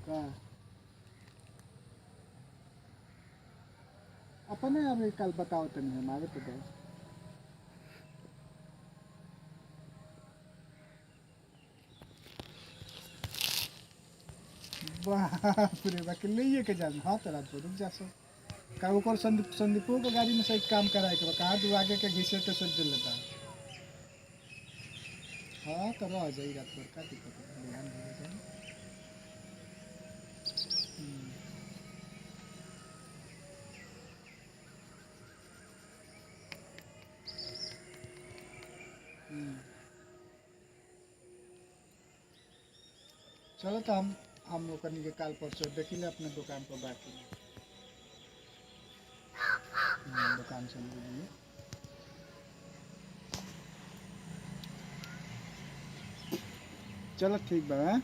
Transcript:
का अपने अभी कल बताओ तनी हमारे तो दो। बाप रे बाकी ले के जान हाँ तो रात रुक जा सो का ओकर संदीपो के गाड़ी में से एक काम कराए के कहा तू आगे के घिसे तो सोच लेता। हाँ तो रह जाई रात भर का दिक्कत है ध्यान दे जाए। चलो तो हम लोग के काल परसों देखिले अपने दुकान पर बाकी दुकान से लिए चलो ठीक बा।